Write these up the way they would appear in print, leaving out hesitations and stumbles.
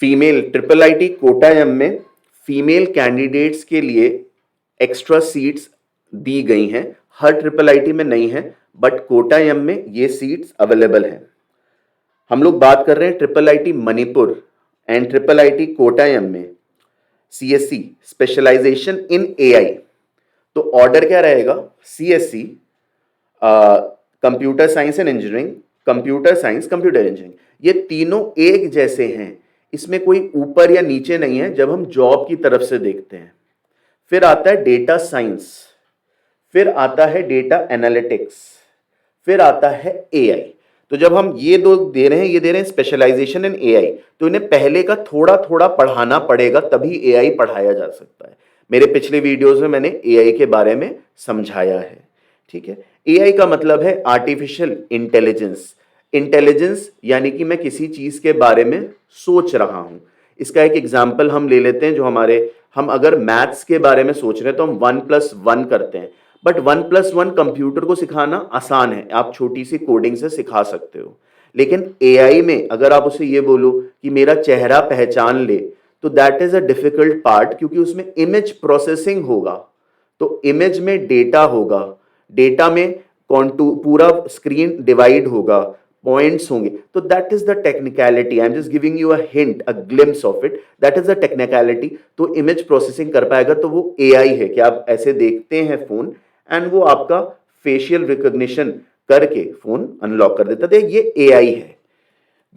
Female triple IT Kottayam में female candidates के लिए एक्स्ट्रा सीट्स दी गई हैं। हर ट्रिपल आईटी में नहीं है, बट कोटायम में ये सीट्स अवेलेबल हैं। हम लोग बात कर रहे हैं triple IT Manipur and triple IT Kottayam में सीएससी स्पेशलाइजेशन इन एआई। तो ऑर्डर क्या रहेगा? CSC computer science and engineering, computer science, computer engineering, ये तीनों एक जैसे हैं, इसमें कोई ऊपर या नीचे नहीं है जब हम जॉब की तरफ से देखते हैं। फिर आता है डेटा साइंस, फिर आता है डेटा एनालिटिक्स, फिर आता है एआई। तो जब हम ये दो दे रहे हैं, ये दे रहे हैं स्पेशलाइजेशन इन एआई, तो इन्हें पहले का थोड़ा थोड़ा पढ़ाना पड़ेगा, तभी एआई पढ़ाया जा सकता है। मेरे पिछले वीडियोस में मैंने एआई के बारे में समझाया है। ठीक है, एआई का मतलब है आर्टिफिशियल इंटेलिजेंस। इंटेलिजेंस यानी कि मैं किसी चीज के बारे में सोच रहा हूं। इसका एक एग्जाम्पल हम ले लेते हैं, जो हम अगर मैथ्स के बारे में सोच रहे हैं तो हम 1+1 करते हैं, बट 1+1 कंप्यूटर को सिखाना आसान है, आप छोटी सी कोडिंग से सिखा सकते हो। लेकिन एआई में अगर आप उसे ये बोलो कि मेरा चेहरा पहचान ले, तो that is a difficult part, क्योंकि उसमें इमेज प्रोसेसिंग होगा। तो इमेज में डेटा होगा, डेटा में पूरा स्क्रीन डिवाइड होगा, पॉइंट्स होंगे, तो that is the technicality. I am just giving you a hint, a glimpse of it, that is the technicality. तो इमेज प्रोसेसिंग कर पाएगा तो वो एआई है कि आप ऐसे देखते हैं फोन एंड वो आपका फेशियल रिकॉग्निशन करके फोन अनलॉक कर देता है, ये एआई है।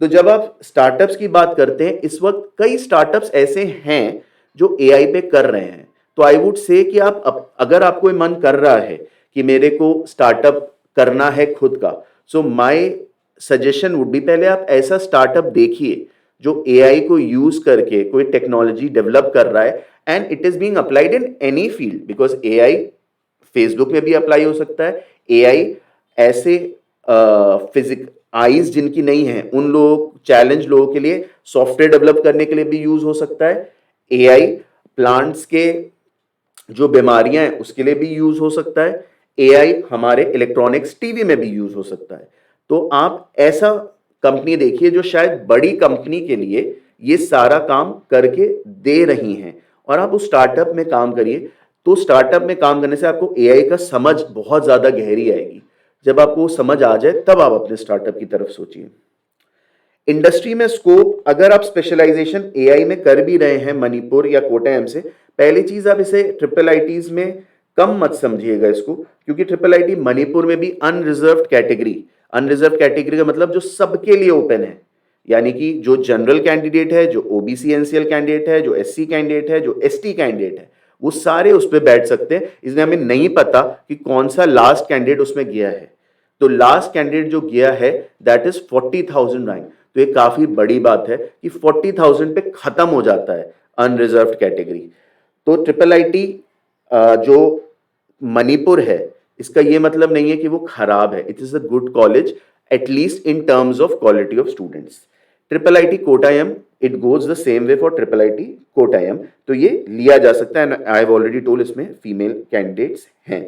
तो जब आप स्टार्टअप्स की बात करते हैं, इस वक्त कई स्टार्टअप्स ऐसे हैं जो एआई पे कर रहे हैं। तो आई वुड से कि अगर आपको मन कर रहा है कि मेरे को स्टार्टअप करना है खुद का, so my suggestion would be, पहले आप ऐसा स्टार्टअप देखिए जो एआई को यूज करके कोई टेक्नोलॉजी डेवलप कर रहा है and it is being applied in any field, because AI Facebook में भी अप्लाई हो सकता है। एआई ऐसे फिजिक आईज जिनकी नहीं है, उन लोग चैलेंज लोगों के लिए सॉफ्टवेयर डेवलप करने के लिए भी यूज हो सकता है। एआई प्लांट्स के जो बीमारियां हैं उसके लिए भी यूज हो सकता है। एआई हमारे इलेक्ट्रॉनिक्स टीवी में भी यूज हो सकता है। तो आप ऐसा कंपनी देखिए जो शायद बड़ी कंपनी के लिए ये सारा काम करके दे रही हैं, और आप उस स्टार्टअप में काम करिए। तो स्टार्टअप में काम करने से आपको एआई का समझ बहुत ज्यादा गहरी आएगी। जब आपको समझ आ जाए तब आप अपने स्टार्टअप की तरफ सोचिए। इंडस्ट्री में स्कोप, अगर आप स्पेशलाइजेशन एआई में कर भी रहे हैं मणिपुर या कोटायम से, पहली चीज आप इसे ट्रिपल आईटीज में कम मत समझिएगा इसको, क्योंकि ट्रिपल आईटी मणिपुर में भी अनरिजर्व्ड कैटेगरी, अनरिजर्व कैटेगरी का मतलब जो सबके लिए ओपन है, यानी कि जो जनरल कैंडिडेट है, जो ओबीसी एनसीएल कैंडिडेट है, जो एससी कैंडिडेट है, जो एसटी कैंडिडेट है, वो सारे उस पर बैठ सकते हैं। इसलिए हमें नहीं पता कि कौन सा लास्ट कैंडिडेट उसमें गया है। तो लास्ट कैंडिडेट जो गया है दैट इज 40,000 रैंक। तो ये काफी बड़ी बात है कि 40,000 पे खत्म हो जाता है अनरिजर्व्ड कैटेगरी। तो ट्रिपल आईटी जो मणिपुर है, इसका ये मतलब नहीं है कि वो खराब है। It is a good college, at least in terms of quality of students. Triple IT Kottayam, it goes the same way for triple IT Kottayam. तो ये लिया जा सकता है, आई हैव ऑलरेडी टोल्ड इसमें फीमेल कैंडिडेट्स हैं।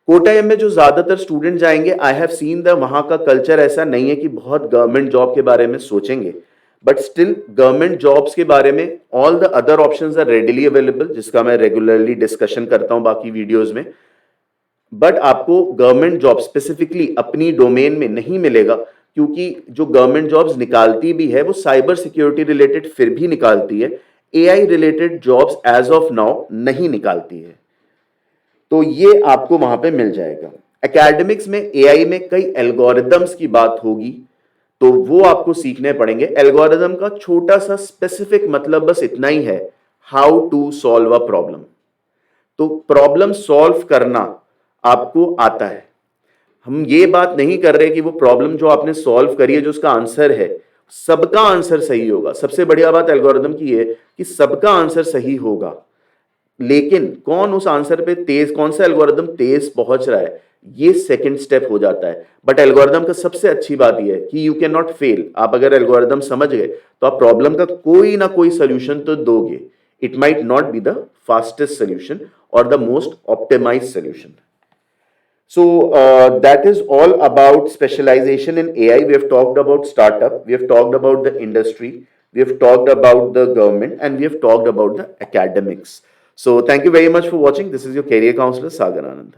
कोटायम में जो ज्यादातर स्टूडेंट जाएंगे, आई हैव सीन द वहां का कल्चर ऐसा नहीं है कि बहुत गवर्नमेंट जॉब के बारे में सोचेंगे, बट स्टिल गवर्नमेंट जॉब्स के बारे में all the other options are readily available, जिसका मैं रेगुलरली डिस्कशन करता हूं बाकी वीडियोस में। बट आपको गवर्नमेंट जॉब स्पेसिफिकली अपनी डोमेन में नहीं मिलेगा, क्योंकि जो गवर्नमेंट जॉब्स निकालती भी है वो साइबर सिक्योरिटी रिलेटेड फिर भी निकालती है, AI related jobs as of now नहीं निकालती है। तो ये आपको वहां पे मिल जाएगा। एकेडमिक्स में एआई में कई एल्गोरिदम्स की बात होगी, तो वो आपको सीखने पड़ेंगे। एल्गोरिदम का छोटा सा स्पेसिफिक मतलब बस इतना ही है, how to solve a problem. तो प्रॉब्लम सॉल्व करना आपको आता है। हम ये बात नहीं कर रहे कि वो प्रॉब्लम जो आपने सॉल्व करी है, जो उसका आंसर है, सबका आंसर सही होगा। सबसे बढ़िया बात एल्गोरिदम की है कि सबका आंसर सही होगा, लेकिन कौन उस आंसर पे तेज, कौन सा एल्गोरिदम तेज पहुंच रहा है, ये सेकंड स्टेप हो जाता है। बट एल्गोरिदम का सबसे अच्छी बात यह है कि यू कैन नॉट फेल। आप अगर एल्गोरिदम समझ गए तो आप प्रॉब्लम का कोई ना कोई सोल्यूशन तो दोगे। It might not be the fastest solution और the most optimized solution. So that is all about specialization in AI. We have talked about startup, we have talked about the industry. we have talked about the government, and we have talked about the academics. So thank you very much for watching. This is your career counselor, Sagar Anand.